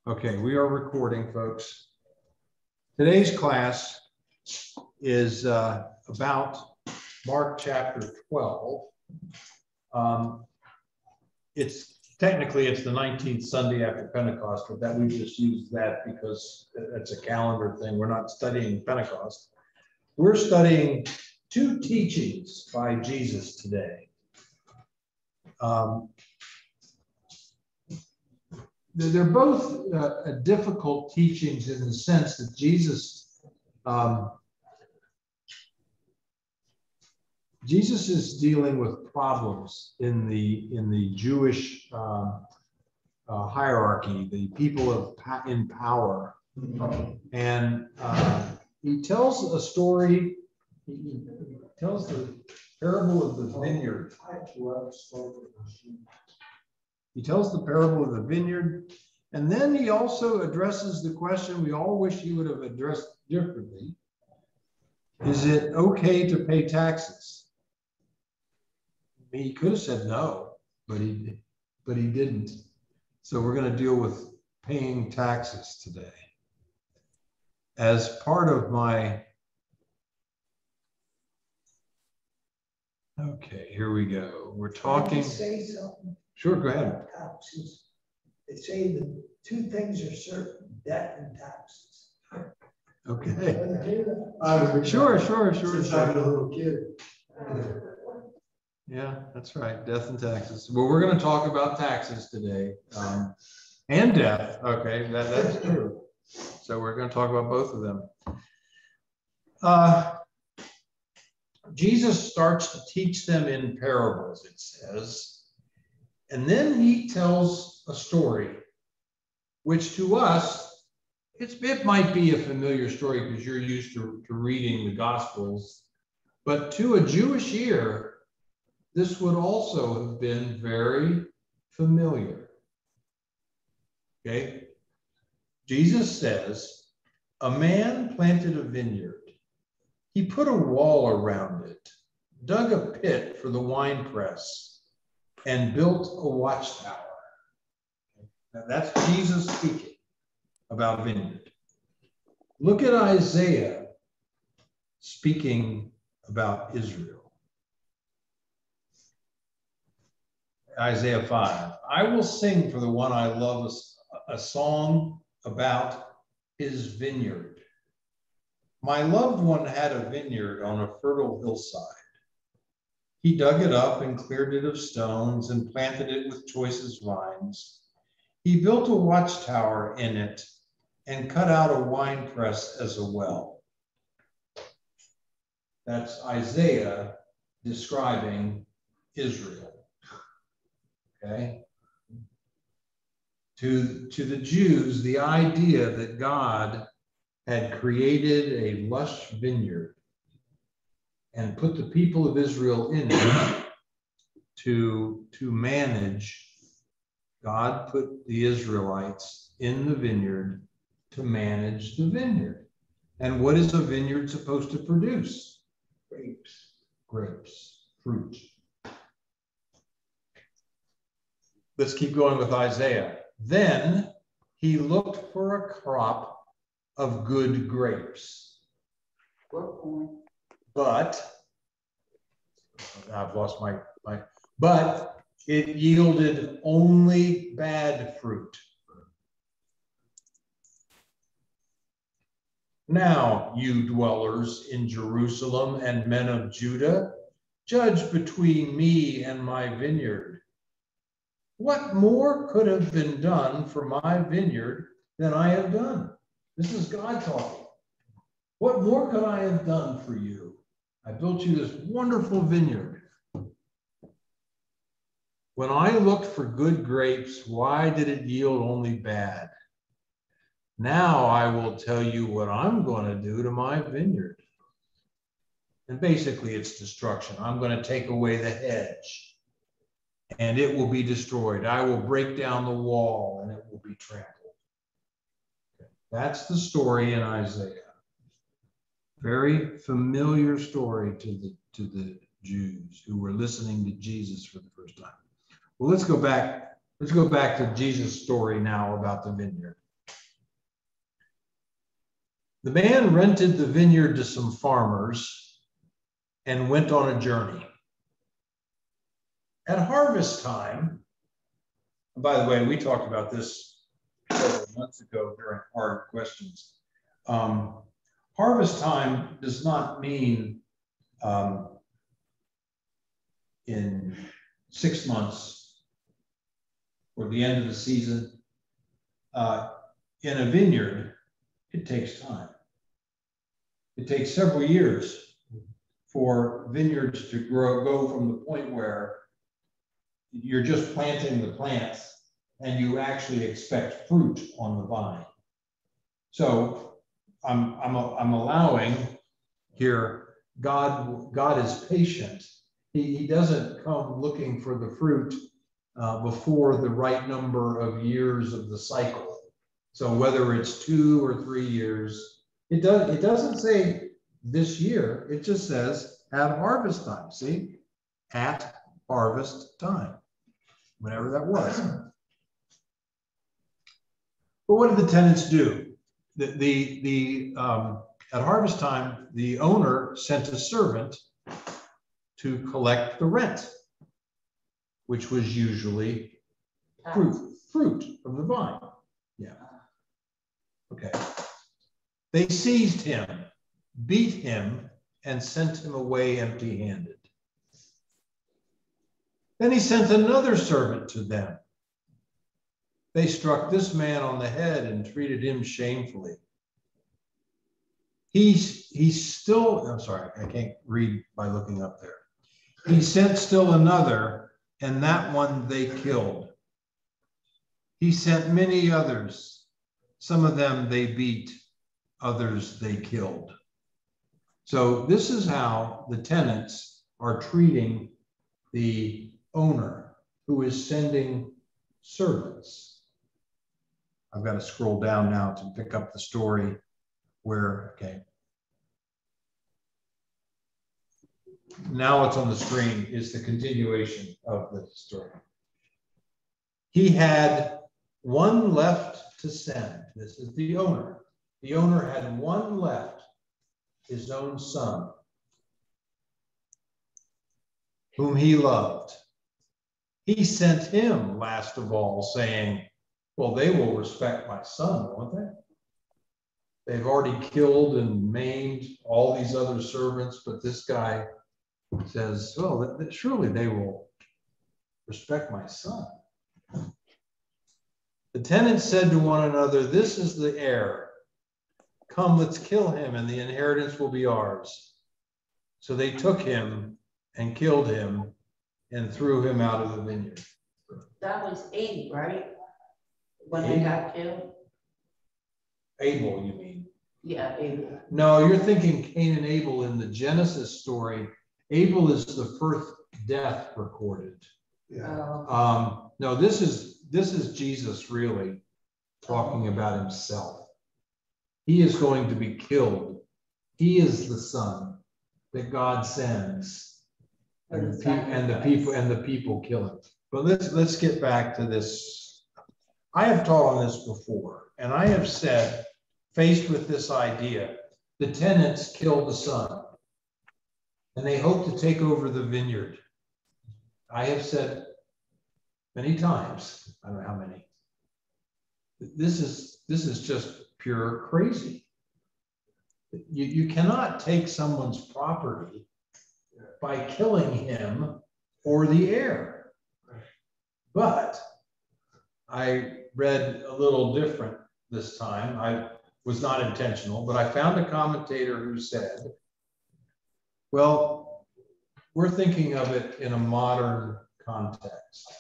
Okay, we are recording, folks. Today's class is about Mark chapter 12. It's the 19th Sunday after Pentecost, but that we just used that because it's a calendar thing. We're not studying Pentecost. We're studying two teachings by Jesus today. They're both difficult teachings in the sense that Jesus is dealing with problems in the Jewish hierarchy, the people in power, and he tells a story. He tells the parable of the vineyard. He tells the parable of the vineyard, and then he also addresses the question we all wish he would have addressed differently. Is it okay to pay taxes? He could have said no, but he didn't. So we're going to deal with paying taxes today. As part of my... Okay, here we go. We're talking... Can I say something? Sure, go ahead. Taxes. They say the two things are certain: debt and taxes. Okay. Sure. Since I was a little kid. Yeah, that's right. Death and taxes. Well, we're going to talk about taxes today, and death. Okay, that's true. So we're going to talk about both of them. Jesus starts to teach them in parables, it says. And then he tells a story, which to us, it might be a familiar story because you're used to reading the Gospels. But to a Jewish ear, this would also have been very familiar. Okay? Jesus says, a man planted a vineyard. He put a wall around it, dug a pit for the winepress, and built a watchtower. Now that's Jesus speaking about vineyard. Look at Isaiah speaking about Israel. Isaiah 5. I will sing for the one I love a song about his vineyard. My loved one had a vineyard on a fertile hillside. He dug it up and cleared it of stones and planted it with choicest vines. He built a watchtower in it and cut out a winepress as a well. That's Isaiah describing Israel. Okay? To the Jews, the idea that God had created a lush vineyard and put the people of Israel in it to manage. God put the Israelites in the vineyard to manage the vineyard. And what is a vineyard supposed to produce? Grapes, fruit. Let's keep going with Isaiah. Then he looked for a crop of good grapes. But I've lost my but it yielded only bad fruit. Now, you dwellers in Jerusalem and men of Judah, judge between me and my vineyard. What more could have been done for my vineyard than I have done? This is God talking. What more could I have done for you? I built you this wonderful vineyard. When I looked for good grapes, why did it yield only bad? Now I will tell you what I'm going to do to my vineyard. And basically it's destruction. I'm going to take away the hedge and it will be destroyed. I will break down the wall and it will be trampled. Okay. That's the story in Isaiah. Very familiar story to the Jews who were listening to Jesus for the first time. Well, let's go back to Jesus' story now about the vineyard. The man rented the vineyard to some farmers and went on a journey. At harvest time, by the way, we talked about this several months ago during hard questions. Harvest time does not mean in 6 months or the end of the season. In a vineyard, it takes time. It takes several years for vineyards to go from the point where you're just planting the plants and you actually expect fruit on the vine. So I'm allowing here, God is patient. He doesn't come looking for the fruit before the right number of years of the cycle. So whether it's 2 or 3 years, it doesn't say this year, it just says at harvest time. See, at harvest time, whenever that was. But what did the tenants do? At harvest time, the owner sent a servant to collect the rent, which was usually fruit from the vine. Yeah. Okay. They seized him, beat him, and sent him away empty-handed. Then he sent another servant to them. They struck this man on the head and treated him shamefully. He's still, I'm sorry, I can't read by looking up there. He sent still another, and that one they killed. He sent many others. Some of them they beat, others they killed. So this is how the tenants are treating the owner who is sending servants. I've got to scroll down now to pick up the story where, okay. Now it's on the screen is the continuation of the story. He had one left to send. This is the owner. The owner had one left, his own son, whom he loved. He sent him last of all, saying, well, they will respect my son, won't they? They've already killed and maimed all these other servants, but this guy says, well, surely they will respect my son. The tenants said to one another, this is the heir. Come, let's kill him, and the inheritance will be ours. So they took him and killed him and threw him out of the vineyard. That was 80, right? When they got killed? Abel, you mean? Yeah, Abel. No, you're thinking Cain and Abel in the Genesis story. Abel is the first death recorded. Yeah. No, this is Jesus really talking about himself. He is going to be killed. He is the son that God sends, and the people kill him. But let's get back to this. I have taught on this before, and I have said, faced with this idea, the tenants kill the son, and they hope to take over the vineyard. I have said many times, I don't know how many, this is just pure crazy. You cannot take someone's property by killing him or the heir. But I read a little different this time. I was not intentional, but I found a commentator who said, well, we're thinking of it in a modern context.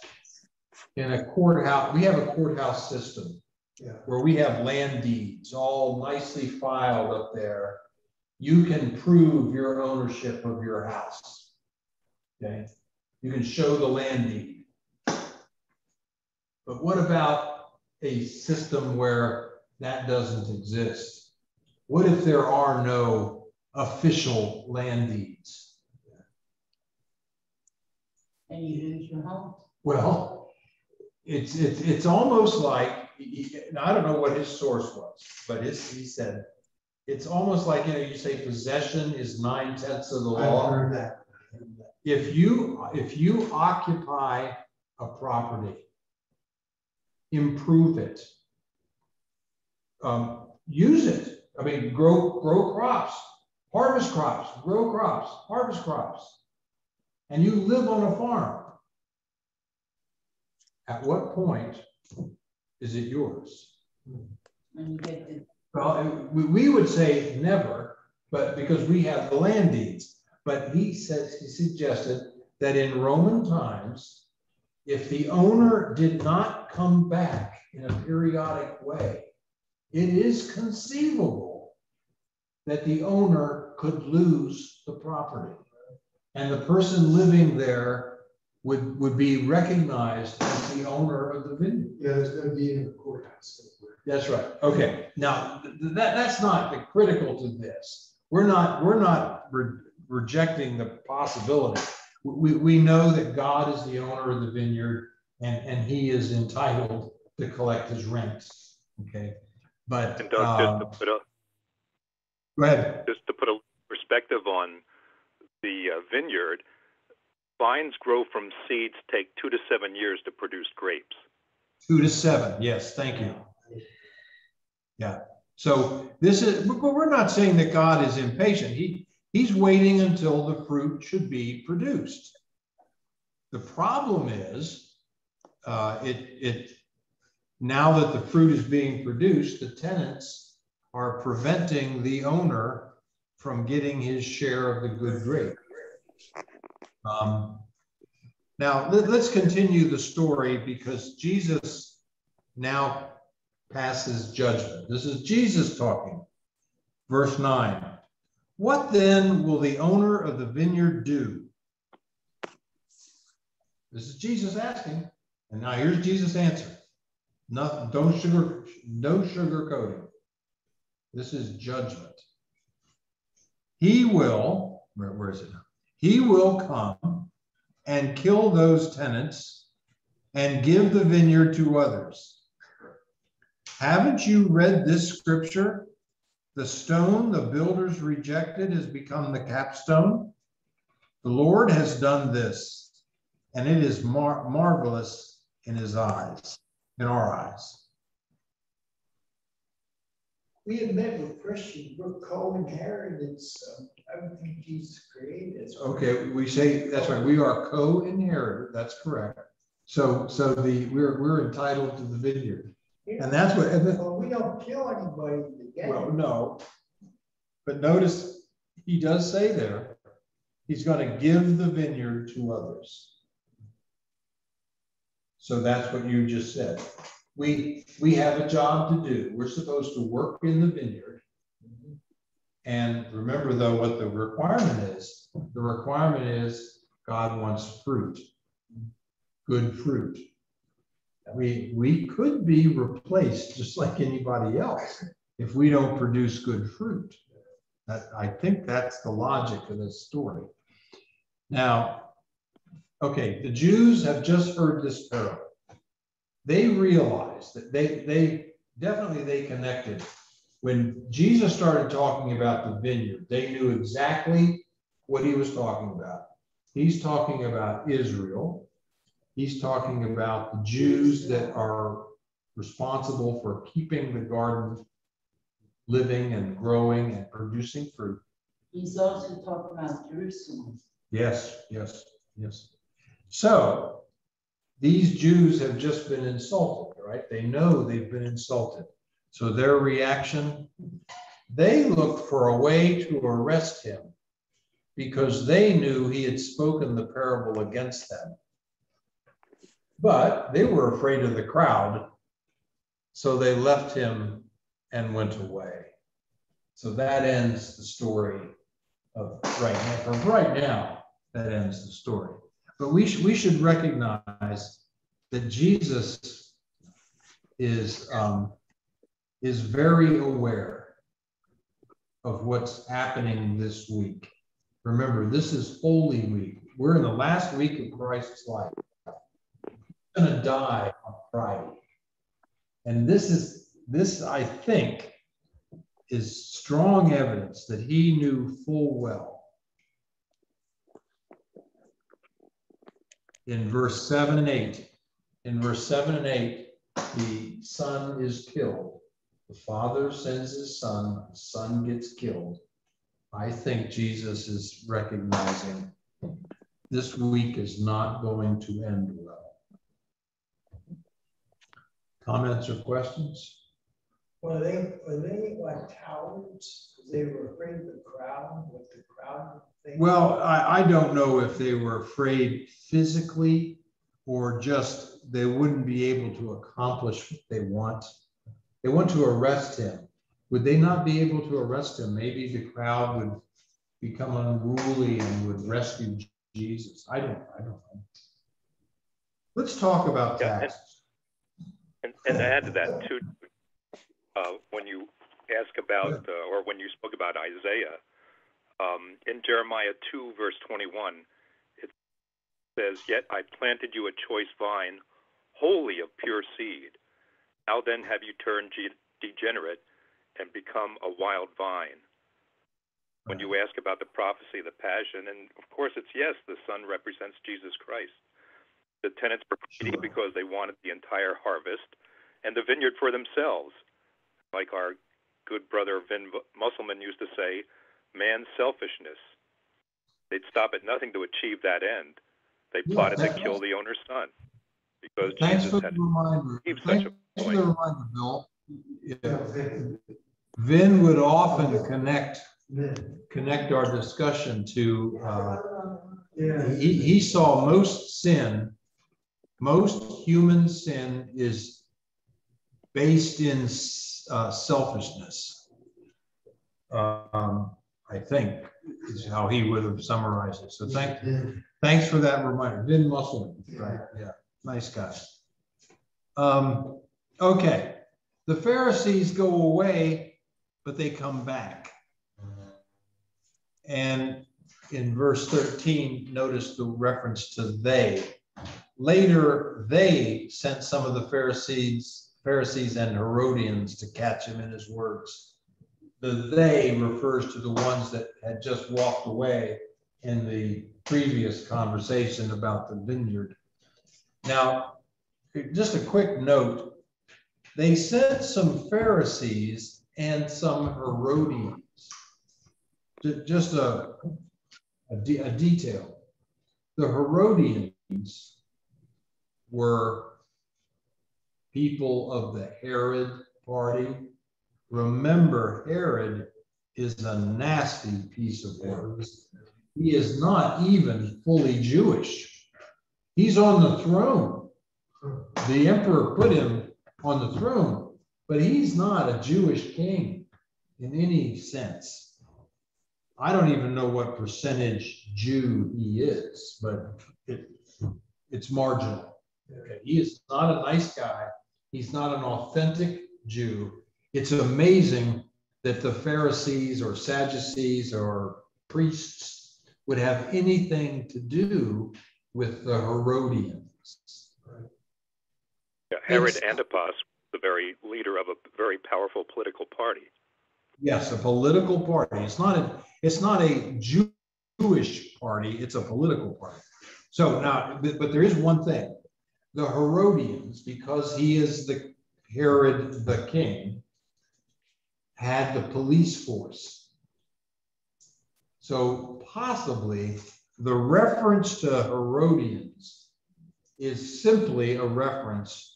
In a courthouse, we have a courthouse system where we have land deeds all nicely filed up there. You can prove your ownership of your house. Okay, you can show the land deed. But what about a system where that doesn't exist? What if there are no official land deeds? And you lose your home? Well, it's almost like, I don't know what his source was, but he said, it's almost like, you say possession is 9/10 of the I've law. heard that. If you occupy a property, improve it, use it. I mean, grow crops, harvest crops, grow crops, harvest crops, and you live on a farm. At what point is it yours? When you get to, Well, we would say never, but because we have the land deeds. But he suggested that in Roman times, if the owner did not come back in a periodic way, it is conceivable that the owner could lose the property. And the person living there would be recognized as the owner of the vineyard. Yeah, there's no deed in the courthouse. That's right. Okay. Now that's not the critical to this. We're not rejecting the possibility. We know that God is the owner of the vineyard, and he is entitled to collect his rent. Okay. But And Doug, go ahead. just to put a perspective on the vineyard, vines grow from seeds, take 2 to 7 years to produce grapes. 2 to 7. Yes. Thank you. Yeah. So this is, but we're not saying that God is impatient. He's waiting until the fruit should be produced. The problem is, now that the fruit is being produced, the tenants are preventing the owner from getting his share of the good grape. Now let's continue the story, because Jesus now passes judgment. This is Jesus talking. Verse 9. What then will the owner of the vineyard do? This is Jesus asking. And now here's Jesus' answer. No sugarcoating. This is judgment. He will, where is it now? He will come and kill those tenants and give the vineyard to others. Haven't you read this scripture? The stone the builders rejected has become the capstone. The Lord has done this, and it is marvelous in his eyes, in our eyes. We admit we're Christians, we're co-inherited, so everything Jesus created. Okay, we say, that's right, we are co-inheritor, that's correct. So we're entitled to the vineyard. And that's what, Well, we don't kill anybody to get well, it. no. But notice he does say there, he's going to give the vineyard to others. So that's what you just said. We have a job to do. We're supposed to work in the vineyard. And remember, though, what the requirement is. The requirement is God wants fruit, good fruit. We could be replaced just like anybody else if we don't produce good fruit. I think that's the logic of this story. Now, okay, the Jews have just heard this parable. They realized that they connected. When Jesus started talking about the vineyard, they knew exactly what he was talking about. He's talking about Israel. He's talking about the Jews that are responsible for keeping the garden living and growing and producing fruit. he's also talking about Jerusalem. Yes, yes, yes. So these Jews have just been insulted, right? They know they've been insulted. So their reaction, they looked for a way to arrest him because they knew he had spoken the parable against them. But they were afraid of the crowd, so they left him and went away. So that ends the story of right now. From right now, that ends the story. But we should recognize that Jesus is very aware of what's happening this week. Remember, this is Holy Week. We're in the last week of Christ's life. He's going to die on Friday. And this, I think, is strong evidence that he knew full well. In verse 7 and 8, the son is killed. The father sends his son, the son gets killed. I think Jesus is recognizing this week is not going to end well. Comments or questions? Were they like cowards? Because they were afraid of the crowd, what the crowd would think? Well, I don't know if they were afraid physically or just they wouldn't be able to accomplish what they want. They want to arrest him. Would they not be able to arrest him? Maybe the crowd would become unruly and would rescue Jesus. I don't know. Let's talk about taxes. And to add to that too, when you ask about, or when you spoke about Isaiah, in Jeremiah 2, verse 21, it says, "Yet I planted you a choice vine, wholly of pure seed. Now then have you turned degenerate and become a wild vine." When you ask about the prophecy, the passion, and of course it's yes, the Son represents Jesus Christ. The tenants were greedy because they wanted the entire harvest and the vineyard for themselves. Like our good brother Vin Musselman used to say, man's selfishness. They'd stop at nothing to achieve that end. They plotted to kill the owner's son because Jesus had achieved such a point. Thanks for the reminder, Bill. Yeah. Vin would often connect our discussion to he saw most human sin is based in selfishness. I think is how he would have summarized it. So thanks for that reminder. Vin Musselman, right? Yeah, nice guy. Okay, the Pharisees go away, but they come back. And in verse 13, notice the reference to they. Later, they sent some of the Pharisees and Herodians to catch him in his words. The they refers to the ones that had just walked away in the previous conversation about the vineyard. Now, just a quick note, they sent some Pharisees and some Herodians. Just a detail. The Herodians were people of the Herod party. Remember, Herod is a nasty piece of work. He is not even fully Jewish. He's on the throne. The emperor put him on the throne, but he's not a Jewish king in any sense. I don't even know what percentage Jew he is, but it's marginal. Okay. He is not a nice guy. He's not an authentic Jew. It's amazing that the Pharisees or Sadducees or priests would have anything to do with the Herodians. Yeah, Herod Antipas, the very leader of a very powerful political party. Yes, a political party. It's not a Jewish party. It's a political party. So now, but there is one thing: the Herodians, because he is the Herod the king, had the police force. So possibly the reference to Herodians is simply a reference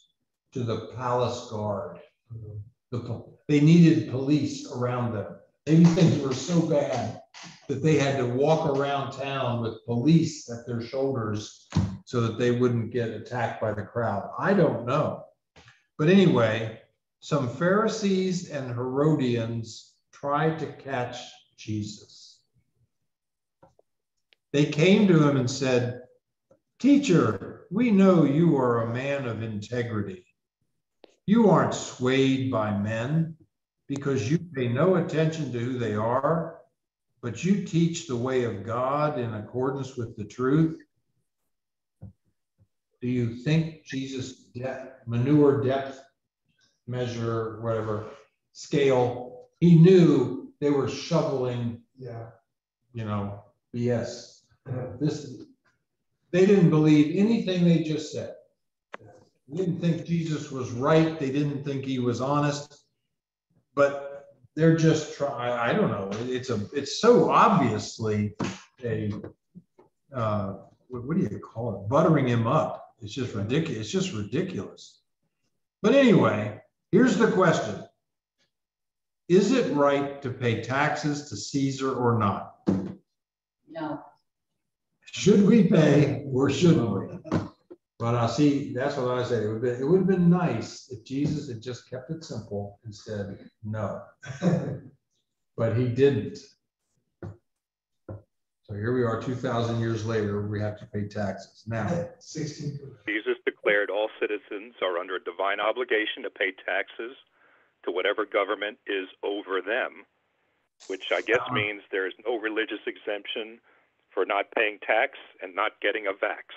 to the palace guard. They needed police around them. Maybe things were so bad that they had to walk around town with police at their shoulders so that they wouldn't get attacked by the crowd. I don't know. But anyway, some Pharisees and Herodians tried to catch Jesus. They came to him and said, "Teacher, we know you are a man of integrity. You aren't swayed by men because you pay no attention to who they are, but you teach the way of God in accordance with the truth. Do you think Jesus' manure depth measure, whatever, scale He knew they were shoveling, Yeah. you know, BS. They didn't believe anything they just said. They didn't think Jesus was right. They didn't think he was honest. But they're just trying. I don't know. It's so obviously a what do you call it? Buttering him up. It's just ridiculous. It's just ridiculous. But anyway, here's the question. Is it right to pay taxes to Caesar or not? No. Should we pay or shouldn't we? But I see, that's what I said. It would have been nice if Jesus had just kept it simple and said no. But he didn't. So here we are 2,000 years later, we have to pay taxes. Now, 16. Jesus declared all citizens are under a divine obligation to pay taxes to whatever government is over them, which I guess means there is no religious exemption for not paying tax and not getting a vax.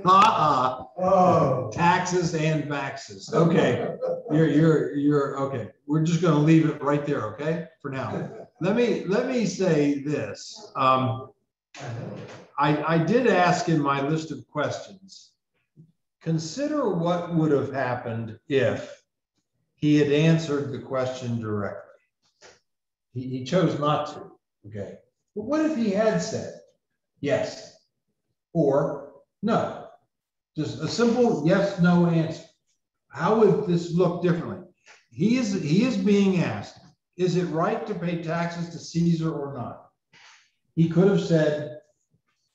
Oh. Taxes and vaxes. Okay, you're okay. We're just going to leave it right there. Okay, for now. Let me say this. I did ask in my list of questions. Consider what would have happened if he had answered the question directly. He chose not to. Okay, but what if he had said yes or no? Just a simple yes, no answer. How would this look differently? He is being asked, is it right to pay taxes to Caesar or not? He could have said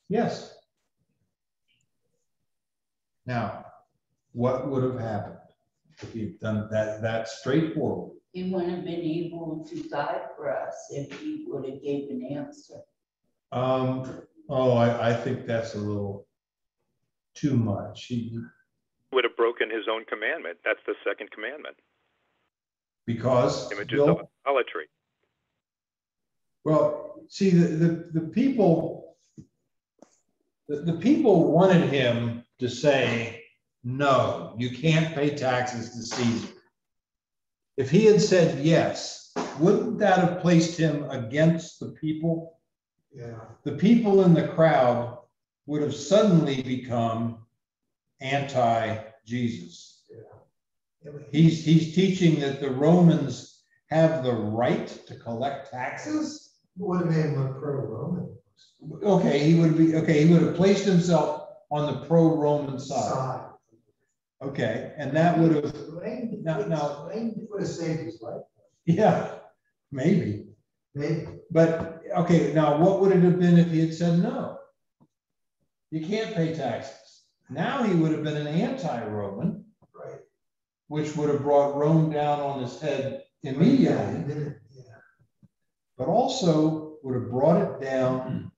yes. Now, what would have happened if he'd done that straightforward? He wouldn't have been able to guide for us if he would have gave an answer. I think that's a little too much. He would have broken his own commandment. That's the second commandment. Because images of idolatry. Well, see, the people wanted him to say, no, you can't pay taxes to Caesar. If he had said yes, wouldn't that have placed him against the people? Yeah. The people in the crowd would have suddenly become anti-Jesus. Yeah. He's teaching that the Romans have the right to collect taxes. Would have made him look pro-Roman. Okay, he would have placed himself on the pro-Roman side. Okay, and that would have now would have saved his life. Yeah, maybe. Maybe. But okay, now what would it have been if he had said no? You can't pay taxes. Now he would have been an anti-Roman, right? Which would have brought Rome down on his head immediately. Yeah. But also would have brought it down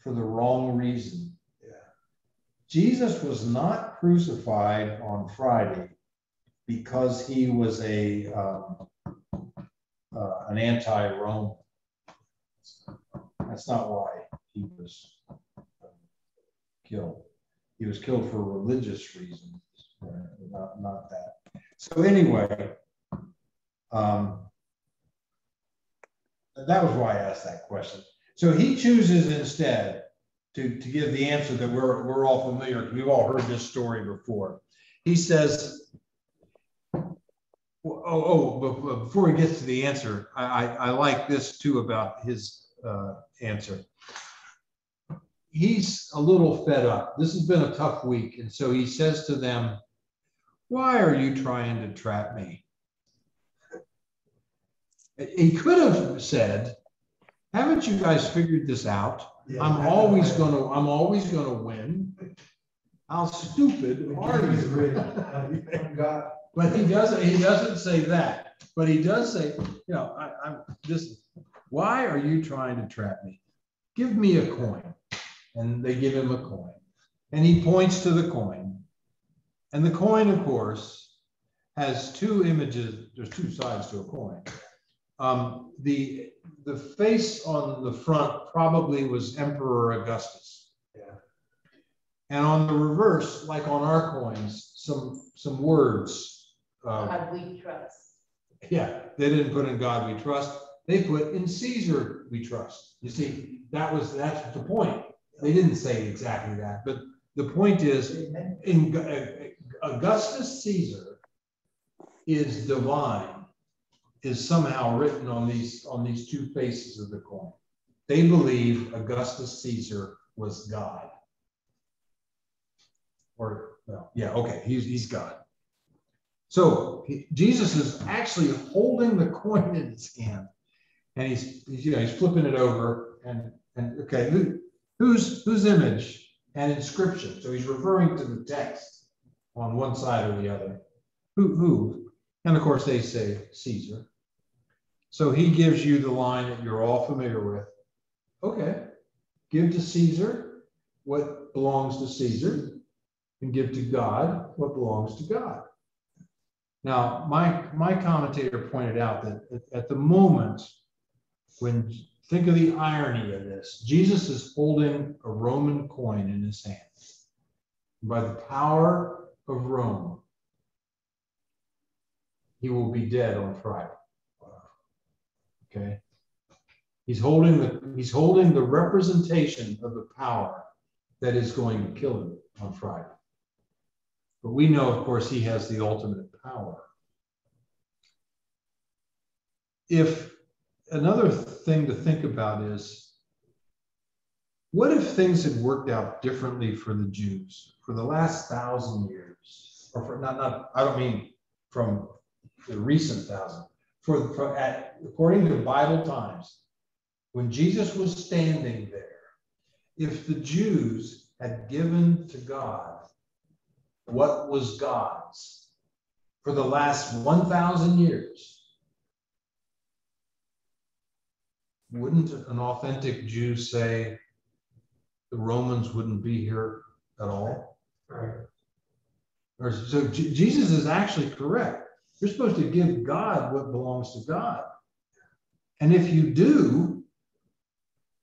for the wrong reason. Yeah. Jesus was not crucified on Friday because he was an anti-Roman. That's not why he was killed. He was killed for religious reasons, not that. So anyway, that was why I asked that question. So he chooses instead to give the answer that we're all familiar with. We've all heard this story before. He says, before he gets to the answer, I like this too about his answer. He's a little fed up. This has been a tough week. And so he says to them, why are you trying to trap me? He could have said, haven't you guys figured this out? Yeah, I'm always gonna win. How stupid are you? But he doesn't say that. But he does say, why are you trying to trap me? Give me a coin. And they give him a coin. And he points to the coin. And the coin, of course, has two images. There's two sides to a coin. The face on the front probably was Emperor Augustus. Yeah. And on the reverse, like on our coins, some words God we trust. yeah, they didn't put in God we trust. They put in Caesar we trust. You see, that's the point. They didn't say exactly that, but the point is, in Augustus Caesar is divine, is somehow written on these two faces of the coin. They believe Augustus Caesar was God. Or, well, yeah, okay, he's God. So Jesus is actually holding the coin in his hand, and he's flipping it over, and okay, whose image and inscription? So he's referring to the text on one side or the other. Who? And of course they say Caesar. So he gives you the line that you're all familiar with. Okay, give to Caesar what belongs to Caesar, and give to God what belongs to God. Now, my commentator pointed out that at the moment, when, think of the irony of this, Jesus is holding a Roman coin in his hand. By the power of Rome, he will be dead on Friday. Okay? He's holding the representation of the power that is going to kill him on Friday. But we know, of course, he has the ultimate power. If another thing to think about is, what if things had worked out differently for the Jews for the last 1,000 years? Or for not I don't mean from the recent 1,000. According to Bible times, when Jesus was standing there, if the Jews had given to God what was God's for the last 1,000 years, wouldn't an authentic Jew say the Romans wouldn't be here at all? Right. So Jesus is actually correct. You're supposed to give God what belongs to God. And if you do,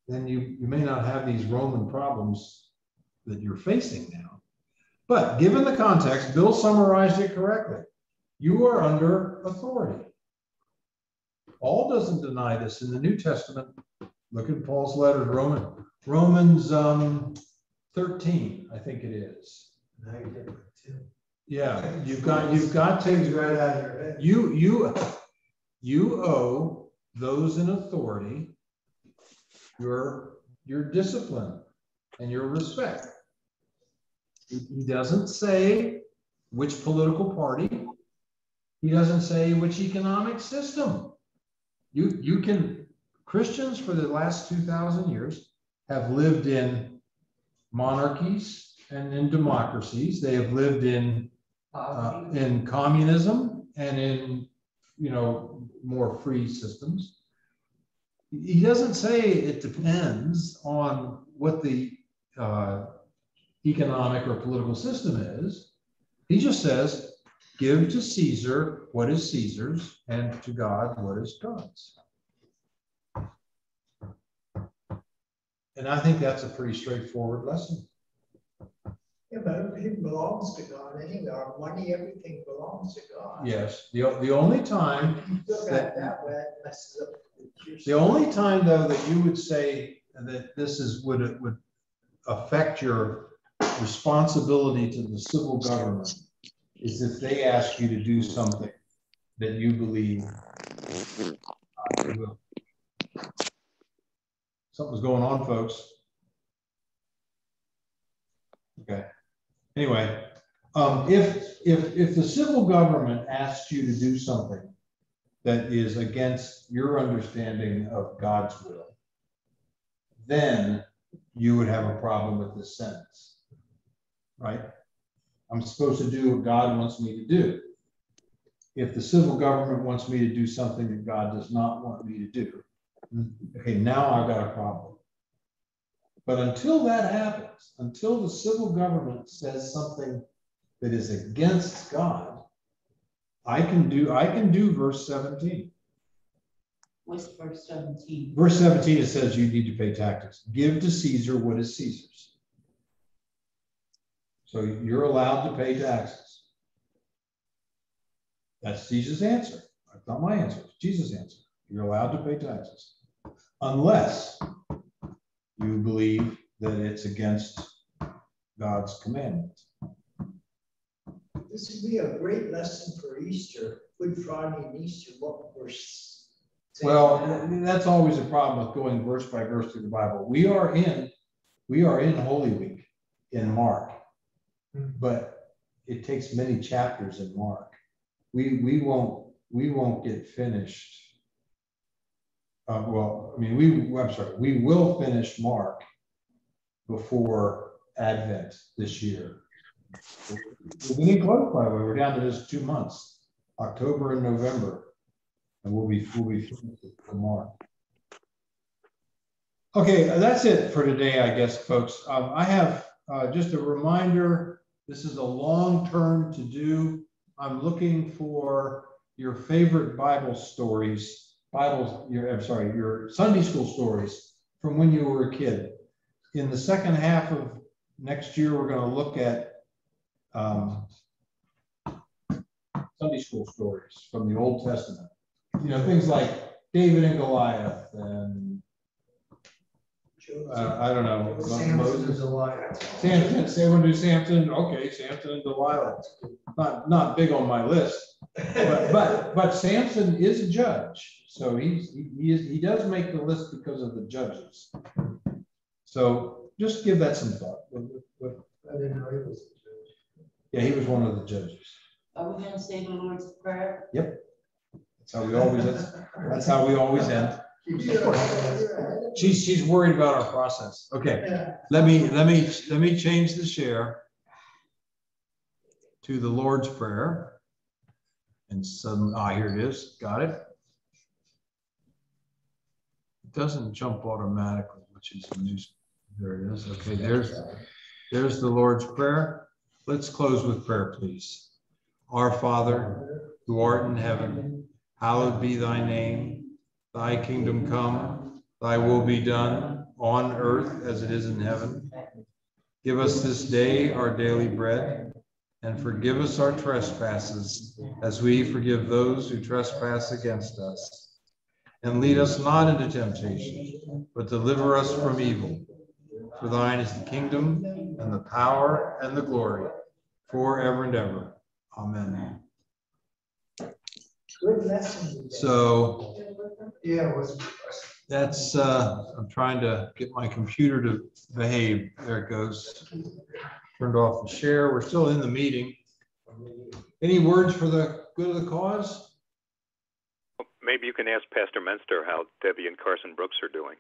then you may not have these Roman problems that you're facing now. But given the context, Bill summarized it correctly. You are under authority. Paul doesn't deny this in the New Testament. Look at Paul's letter to Romans 13, I think it is. Now you get it too. Yeah, you've got to right out of your head. You owe those in authority your discipline and your respect. He doesn't say which political party. He doesn't say which economic system. Christians for the last 2,000 years have lived in monarchies and in democracies. They have lived in communism and in, more free systems. He doesn't say it depends on what the economic or political system is. He just says, give to Caesar what is Caesar's, and to God what is God's. And I think that's a pretty straightforward lesson. Yeah, but everything belongs to God anyway. Our money, everything belongs to God. Yes. The only time that way, it messes up the only time though that you would say that this would affect your responsibility to the civil government is if they ask you to do something that you believe will. Something's going on, folks. Okay. Anyway, if the civil government asks you to do something that is against your understanding of God's will, then you would have a problem with this sentence, right? I'm supposed to do what God wants me to do. If the civil government wants me to do something that God does not want me to do, okay, now I've got a problem. But until that happens, until the civil government says something that is against God, I can do verse 17. What's verse 17? Verse 17, it says you need to pay taxes. Give to Caesar what is Caesar's. So you're allowed to pay taxes. That's Jesus' answer. That's not my answer. It's Jesus' answer. You're allowed to pay taxes unless you believe that it's against God's commandment. This would be a great lesson for Easter, Good Friday and Easter, what we're saying. Well, that's always a problem with going verse by verse through the Bible. We are in Holy Week in Mark, but it takes many chapters in Mark. We won't get finished. We will finish Mark before Advent this year. We're getting close, by the way. We're down to just 2 months, October and November, and we'll be finished tomorrow. Okay, that's it for today, I guess, folks. I have just a reminder. This is a long-term to-do. I'm looking for your favorite Bible stories, your Sunday school stories from when you were a kid. In the second half of next year, we're going to look at Sunday school stories from the Old Testament. You know, things like David and Goliath and I don't know, Moses. Samson, say we'll do Samson. Okay, Samson and Delilah. Not big on my list, but Samson is a judge, so he does make the list because of the judges. So just give that some thought. I didn't know he was a judge. Yeah, he was one of the judges. Are we gonna say the Lord's Prayer? Yep. That's how we always end. She's worried about our process. Okay. Let me change the share to the Lord's Prayer. And here it is. Got it. It doesn't jump automatically, which is the news. There it is. Okay, there's the Lord's Prayer. Let's close with prayer, please. Our Father, who art in heaven, hallowed be thy name. Thy kingdom come, thy will be done on earth as it is in heaven. Give us this day our daily bread, and forgive us our trespasses as we forgive those who trespass against us. And lead us not into temptation, but deliver us from evil. For thine is the kingdom and the power and the glory forever and ever. Amen. Good lesson. So Yeah, it was. that's, I'm trying to get my computer to behave. There it goes. Turned off the share. We're still in the meeting. Any words for the good of the cause? Maybe you can ask Pastor Menster how Debbie and Carson Brooks are doing.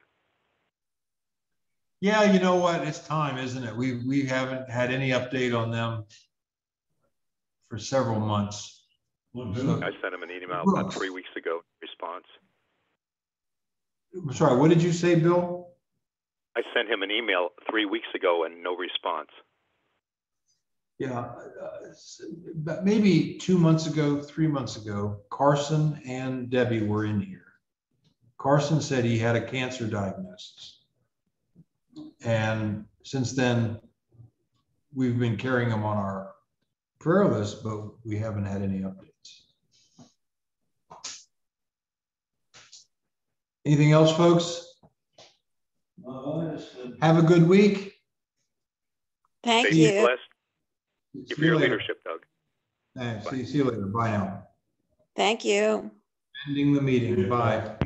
Yeah, you know what? It's time, isn't it? We haven't had any update on them for several months. So, I sent him an email about 3 weeks ago. Response. I'm sorry, what did you say, Bill? I sent him an email 3 weeks ago and no response. Yeah, but maybe 2 months ago, 3 months ago, Carson and Debbie were in here. Carson said he had a cancer diagnosis. And since then, we've been carrying him on our prayer list, but we haven't had any updates. Anything else, folks? Have a good week. Thank Stay you. blessed. Thank you for your leadership, Doug. Thanks. See you later. Bye now. Thank you. Ending the meeting. Bye.